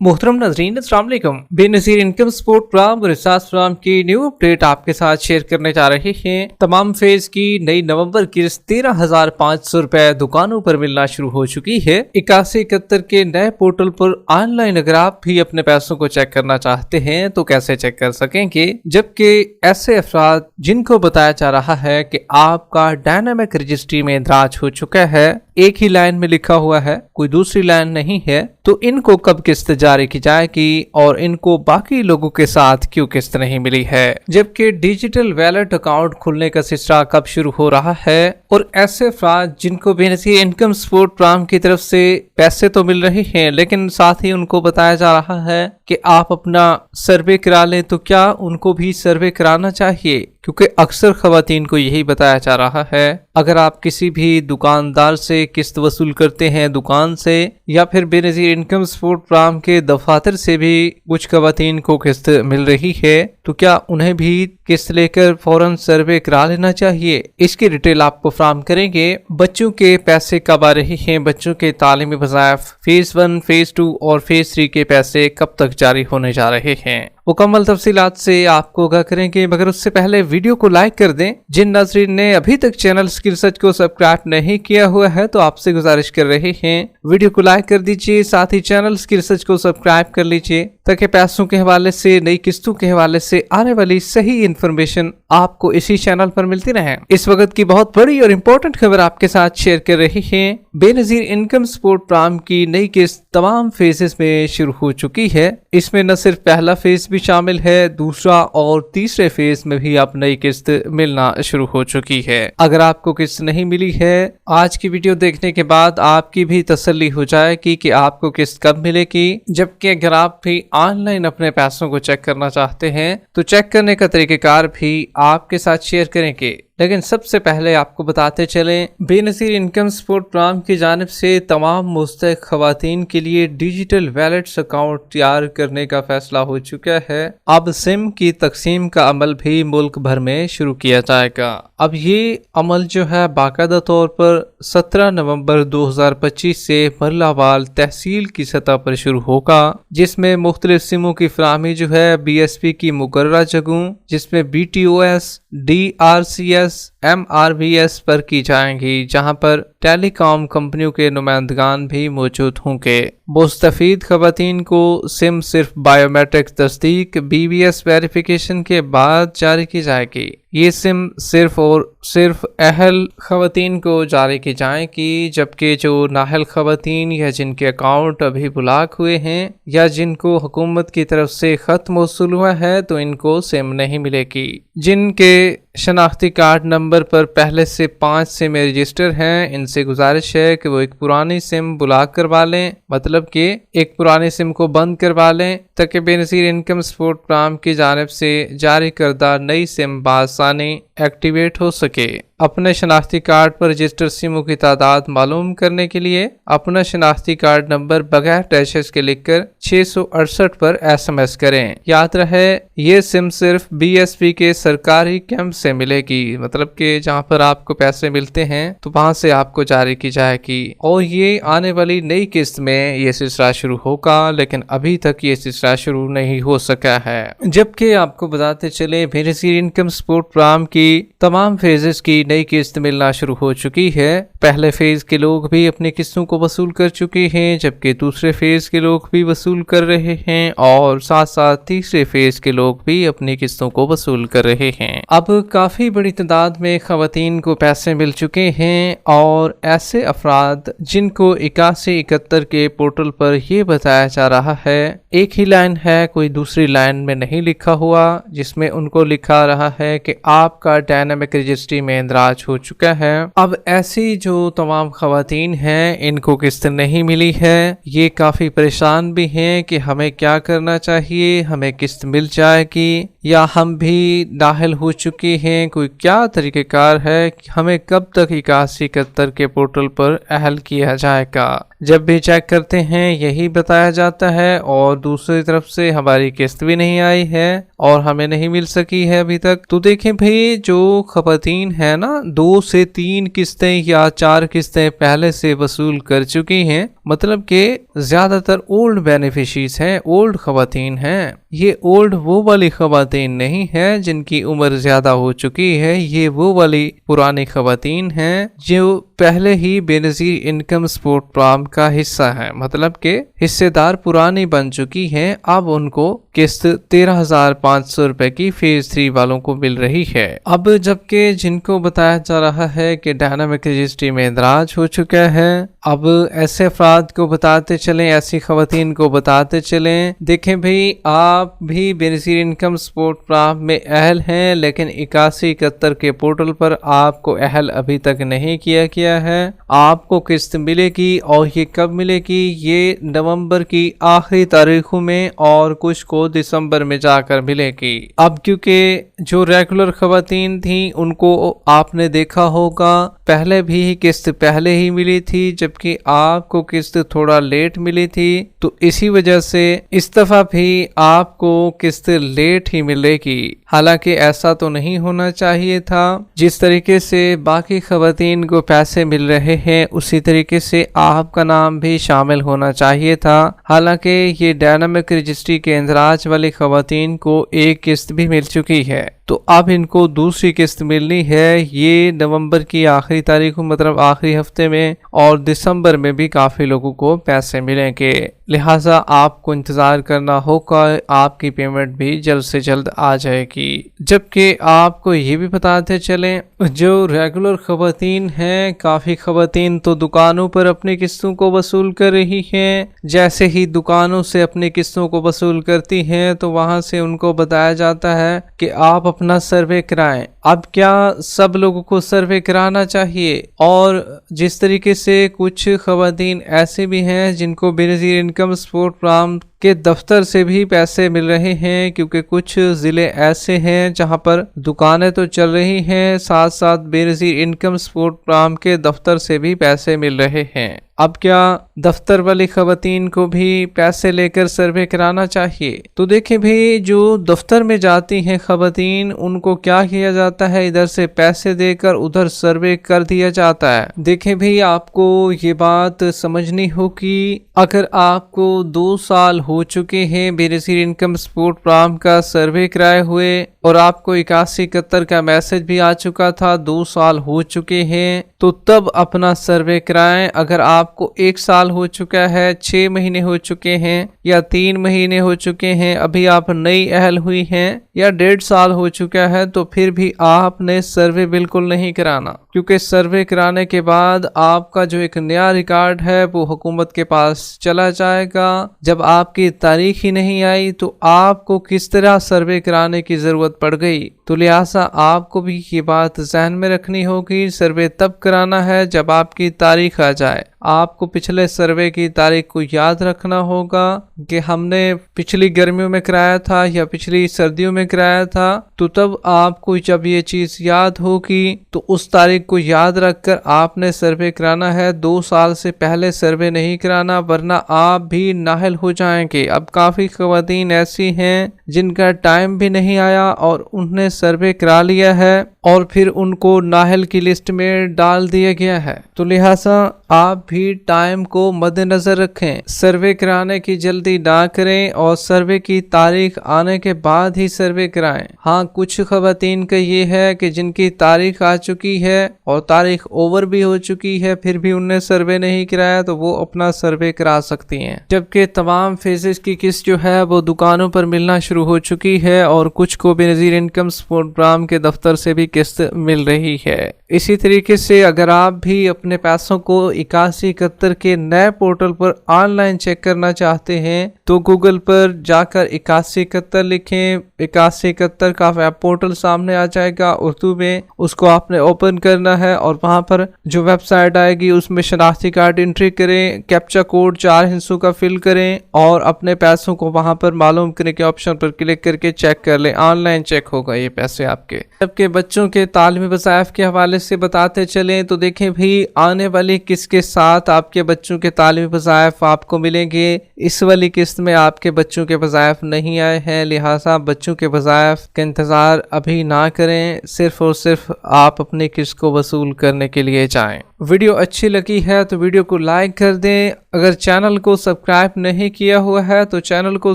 मोहतरम नाज़रीन अस्सलाम वालेकुम। बेनज़ीर इनकम सपोर्ट प्रोग्राम और रिसार्च प्रोग्राम की न्यू अपडेट आपके साथ शेयर करने जा रहे हैं। तमाम फेज की नई नवंबर किस्त 13,500 रुपए दुकानों पर मिलना शुरू हो चुकी है। 8171 के नए पोर्टल पर ऑनलाइन अगर आप भी अपने पैसों को चेक करना चाहते हैं तो कैसे चेक कर सकेंगे, जबकि ऐसे अफराद जिनको बताया जा रहा है कि आपका डायनामिक रजिस्ट्री में इंदराज हो चुका है, एक ही लाइन में लिखा हुआ है, कोई दूसरी लाइन नहीं है, तो इनको कब किस्त जारी की जाएगी और इनको बाकी लोगों के साथ क्यों किस्त नहीं मिली है, जबकि डिजिटल वैलेट अकाउंट खुलने का सिलसिला कब शुरू हो रहा है और ऐसे अफराद जिनको बेनज़ीर इनकम सपोर्ट प्रोग्राम की तरफ से पैसे तो मिल रहे हैं लेकिन साथ ही उनको बताया जा रहा है कि आप अपना सर्वे करा लें, तो क्या उनको भी सर्वे कराना चाहिए? क्योंकि अक्सर खवातीन को यही बताया जा रहा है अगर आप किसी भी दुकानदार से किस्त वसूल करते हैं दुकान से या फिर बेनज़ीर इनकम सपोर्ट प्रोग्राम के दफातर से भी कुछ खवातीन को किस्त मिल रही है, तो क्या उन्हें भी किस्त लेकर फौरन सर्वे करा लेना चाहिए? इसकी डिटेल आपको फराहम करेंगे। बच्चों के पैसे कब आ रहे हैं, बच्चों के तालीमी वज़ाइफ फेज 1, फेज 2 और फेज 3 के पैसे कब तक जारी होने जा रहे हैं, मुकम्मल तफसीलात से आपको आगाह करेंगे। मगर उससे पहले वीडियो को लाइक कर दें। जिन नाज़रीन ने अभी तक चैनल स्किल सर्च को सब्सक्राइब नहीं किया हुआ है तो आपसे गुजारिश कर रहे हैं वीडियो को लाइक कर दीजिए, साथ ही चैनल स्किल सर्च को सब्सक्राइब कर लीजिए ताकि पैसों के हवाले से, नई किस्तों के हवाले से आने वाली सही इन्फॉर्मेशन आपको इसी चैनल पर मिलती रहे। इस वक्त की बहुत बड़ी और इम्पोर्टेंट खबर आपके साथ शेयर कर रही है। बेनज़ीर इनकम सपोर्ट प्रोग्राम की नई किस्त तमाम फेजेस में शुरू हो चुकी है। इसमें न सिर्फ पहला फेज भी शामिल है, दूसरा और तीसरे फेज में भी अब नई किस्त मिलना शुरू हो चुकी है। अगर आपको किस्त नहीं मिली है, आज की वीडियो देखने के बाद आपकी भी तसल्ली हो जाएगी कि आपको किस्त कब मिलेगी। जबकि अगर आप भी ऑनलाइन अपने पैसों को चेक करना चाहते हैं तो चेक करने का तरीकेकार भी आपके साथ शेयर करेंगे। लेकिन सबसे पहले आपको बताते चलें, बेनज़ीर इनकम सपोर्ट प्रोग्राम की जानिब से तमाम मुस्तहिक खवातीन के लिए डिजिटल वैलेट्स अकाउंट तैयार करने का फैसला हो चुका है। अब सिम की तकसीम का अमल भी मुल्क भर में शुरू किया जाएगा। अब ये अमल जो है बाकायदा तौर पर 17 नवंबर 2025 से मरलावाल तहसील की सतह पर शुरू होगा, जिसमें मुख्तलिफ सिमों की फराहमी जो है BSP की मुकर्ररा जगहों जिसमें BTOS, DRCS, MRBS पर की जाएंगी, जहां पर टेलीकॉम कंपनियों के नुमाइंदगान भी मौजूद होंगे। मुस्तफीद खवातीन को सिम सिर्फ बायोमेट्रिक तस्दीक BBS वेरिफिकेशन के बाद जारी की जाएगी। ये सिम सिर्फ और सिर्फ अहल खवातीन को जारी की जाएगी, जबकि जो नाहल खवातीन या जिनके अकाउंट अभी ब्लॉक हुए हैं या जिनको हुकूमत की तरफ से खत मौसूल हुआ है तो इनको सिम नहीं मिलेगी। जिनके शनाख्ती कार्ड नंबर पर पहले से 5 सिम रजिस्टर हैं, इनसे गुजारिश है कि वो एक पुरानी सिम ब्लॉक करवा लें, मतलब कि एक पुरानी सिम को बंद करवा लें ताकि बेनज़ीर इनकम सपोर्ट प्रोग्राम की जानिब से जारी करदा नई सिम बासानी एक्टिवेट हो सके। अपने शनाख्ती कार्ड पर रजिस्टर सिमों की तादाद मालूम करने के लिए अपना शनाख्ती कार्ड नंबर बगैर डैशेस के लिखकर 668 पर SMS करें। याद रहे ये सिम सिर्फ BSP के सरकारी कैंप से मिलेगी, मतलब कि जहां पर आपको पैसे मिलते हैं तो वहां से आपको जारी की जाएगी और ये आने वाली नई किस्त में ये सिलसिला शुरू होगा, लेकिन अभी तक ये सिलसिला शुरू नहीं हो सका है। जबकि आपको बताते चले बेनज़ीर इनकम सपोर्ट प्रोग्राम की तमाम फेजेस की नई किस्त मिलना शुरू हो चुकी है। पहले फेज के लोग भी अपनी किस्तों को वसूल कर चुके हैं, जबकि दूसरे फेज के लोग भी वसूल कर रहे हैं और साथ साथ तीसरे फेज के लोग भी अपनी किस्तों को वसूल कर रहे हैं। अब काफी बड़ी तादाद में खवातीन को पैसे मिल चुके हैं और ऐसे अफराद जिनको 8171 के पोर्टल पर यह बताया जा रहा है एक ही लाइन है, कोई दूसरी लाइन में नहीं लिखा हुआ, जिसमें उनको लिखा रहा है कि आपका डायनामिक रजिस्ट्री में इंदराज हो चुका है। अब ऐसी जो तमाम खवातीन हैं इनको किस्त नहीं मिली है, ये काफी परेशान भी हैं कि हमें क्या करना चाहिए, हमें किस्त मिल जाएगी या हम भी नाहल हो चुके हैं, कोई क्या तरीक़ेकार है, हमें कब तक 8171 के पोर्टल पर अहल किया जाएगा। जब भी चेक करते हैं यही बताया जाता है, और दूसरी तरफ से हमारी किस्त भी नहीं आई है और हमें नहीं मिल सकी है अभी तक। तो देखें भाई, जो खवातीन है ना 2 से 3 किस्तें या 4 किस्तें पहले से वसूल कर चुकी हैं, मतलब कि ज्यादातर ओल्ड बेनिफिशरीज हैं, ओल्ड खवातीन हैं। ये ओल्ड वो वाली खवातीन नहीं है जिनकी उम्र ज्यादा हो चुकी है, ये वो वाली पुरानी खवातीन हैं जो पहले ही बेनजीर इनकम सपोर्ट प्रोग्राम का हिस्सा है, मतलब के हिस्सेदार पुरानी बन चुकी हैं। अब उनको किस्त 13,500 रुपए की फेज 3 वालों को मिल रही है। अब जबकि जिनको बताया जा रहा है कि डायनामिक रजिस्ट्री में इंदराज हो चुका है, अब ऐसे अफराद को बताते चलें, ऐसी खवातीन को बताते चलें, देखें भाई आप भी बेनजीर इनकम सपोर्ट प्रोग्राम में अहल हैं, लेकिन 8171 के पोर्टल पर आपको अहल अभी तक नहीं किया गया है। आपको किस्त मिलेगी, और ये कब मिलेगी? ये नवंबर की आखिरी तारीखों में और कुछ को दिसंबर में जाकर मिलेगी। अब क्योंकि जो रेगुलर खवातीन थी उनको आपने देखा होगा पहले भी किस्त पहले ही मिली थी, जबकि आपको किस्त थोड़ा लेट मिली थी, तो इसी वजह से इस दफा भी आपको किस्त लेट ही मिलेगी। हालांकि ऐसा तो नहीं होना चाहिए था। जिस तरीके से बाकी खवातीन को पैसे मिल रहे हैं उसी तरीके से आपका नाम भी शामिल होना चाहिए था। हालांकि ये डायनामिक रजिस्ट्री के इंदराज वाली खवातीन को एक किस्त भी मिल चुकी है, तो अब इनको दूसरी किस्त मिलनी है। ये नवंबर की आखिरी तारीख, मतलब आखिरी हफ्ते में, और दिसंबर में भी काफी लोगों को पैसे मिलेंगे। लिहाजा आपको इंतजार करना होगा, आपकी पेमेंट भी जल्द से जल्द आ जाएगी। जबकि आपको ये भी बताते चलें, जो रेगुलर खवातीन हैं, काफी खवातीन तो दुकानों पर अपनी किस्तों को वसूल कर रही हैं। जैसे ही दुकानों से अपनी किस्तों को वसूल करती हैं तो वहां से उनको बताया जाता है कि आप अपना सर्वे कराएं। अब क्या सब लोगों को सर्वे कराना चाहिए? और जिस तरीके से कुछ खवातीन ऐसे भी हैं जिनको बेनजीर इनकम सपोर्ट प्रोग्राम के दफ्तर से भी पैसे मिल रहे हैं, क्योंकि कुछ जिले ऐसे हैं जहां पर दुकानें तो चल रही हैं, साथ साथ बेनजीर इनकम सपोर्ट प्रोग्राम के दफ्तर से भी पैसे मिल रहे हैं। अब क्या दफ्तर वाली खवातीन को भी पैसे लेकर सर्वे कराना चाहिए? तो देखें भाई, जो दफ्तर में जाती हैं खवातीन, उनको क्या किया जाता है, इधर से पैसे देकर उधर सर्वे कर दिया जाता है। देखें भाई, आपको ये बात समझनी होगी, अगर आपको 2 साल हो चुके हैं बेनजीर इनकम सपोर्ट प्रोग्राम का सर्वे कराए हुए, और आपको 8171 का मैसेज भी आ चुका था 2 साल हो चुके हैं, तो तब अपना सर्वे कराएं। अगर आपको 1 साल हो चुका है, 6 महीने हो चुके हैं, या 3 महीने हो चुके हैं, अभी आप नई अहल हुई हैं, या 1.5 साल हो चुका है, तो फिर भी आपने सर्वे बिल्कुल नहीं कराना, क्योंकि सर्वे कराने के बाद आपका जो एक नया रिकॉर्ड है वो हुकूमत के पास चला जाएगा। जब आपकी तारीख ही नहीं आई तो आपको किस तरह सर्वे कराने की जरूरत पड़ गई। तो लिहाजा आपको भी ये बात ज़हन में रखनी होगी, सर्वे तब कराना है जब आपकी तारीख आ जाए। आपको पिछले सर्वे की तारीख को याद रखना होगा कि हमने पिछली गर्मियों में कराया था या पिछली सर्दियों में कराया था, तो तब आपको जब ये चीज याद होगी तो उस तारीख को याद रखकर आपने सर्वे कराना है। 2 साल से पहले सर्वे नहीं कराना, वरना आप भी नाअहल हो जाएंगे। अब काफी खवातीन ऐसी हैं जिनका टाइम भी नहीं आया और उन्होंने सर्वे करा लिया है और फिर उनको नाअहल की लिस्ट में डाल दिया गया है। तो लिहाजा आप भी टाइम को मद्देनजर रखें, सर्वे कराने की जल्दी ना करें और सर्वे की तारीख आने के बाद ही सर्वे कराएं। हाँ, कुछ खवातीन का ये है कि जिनकी तारीख आ चुकी है और तारीख ओवर भी हो चुकी है, फिर भी उनने सर्वे नहीं कराया, तो वो अपना सर्वे करा सकती हैं। जबकि तमाम फेजेस की किस्त जो है वो दुकानों पर मिलना शुरू हो चुकी है और कुछ को बेनजीर इनकम सपोर्ट प्रोग्राम के दफ्तर से भी किस्त मिल रही है। इसी तरीके से अगर आप भी अपने पैसों को 8171 के नए पोर्टल पर ऑनलाइन चेक करना चाहते हैं तो गूगल पर जाकर 8171 लिखें। 8171 का वेब पोर्टल सामने आ जाएगा उर्दू में, उसको आपने ओपन करना है और वहां पर जो वेबसाइट आएगी उसमें शनाख्ती कार्ड एंट्री करें, कैप्चा कोड 4 हिस्सों का फिल करें और अपने पैसों को वहां पर मालूम करने के ऑप्शन पर क्लिक करके चेक कर लें। ऑनलाइन चेक होगा ये पैसे आपके। जबकि बच्चों के तालीमी वज़ाइफ के हवाले حوالے سے بتاتے چلیں تو دیکھیں بھی آنے والی قسط کے ساتھ آپ کے بچوں کے تعلیمی وظائف آپ کو ملیں گے۔ اس والی قسط میں آپ کے بچوں کے وظائف نہیں آئے ہیں، لہٰذا بچوں کے وظائف کا انتظار ابھی نہ کریں، صرف اور صرف آپ اپنی قسط کو وصول کرنے کے لیے جائیں۔ ویڈیو اچھی لگی ہے تو ویڈیو کو لائک کر دیں، اگر چینل کو سبسکرائب نہیں کیا ہوا ہے تو چینل کو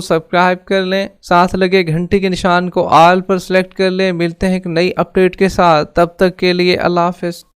سبسکرائب کر لیں، ساتھ لگے گھنٹی کے نشان کو آل پر سلیکٹ کر لیں۔ ملتے ہیں ایک نئی اپڈیٹ کے ساتھ، تب تک کے لیے اللہ حافظ۔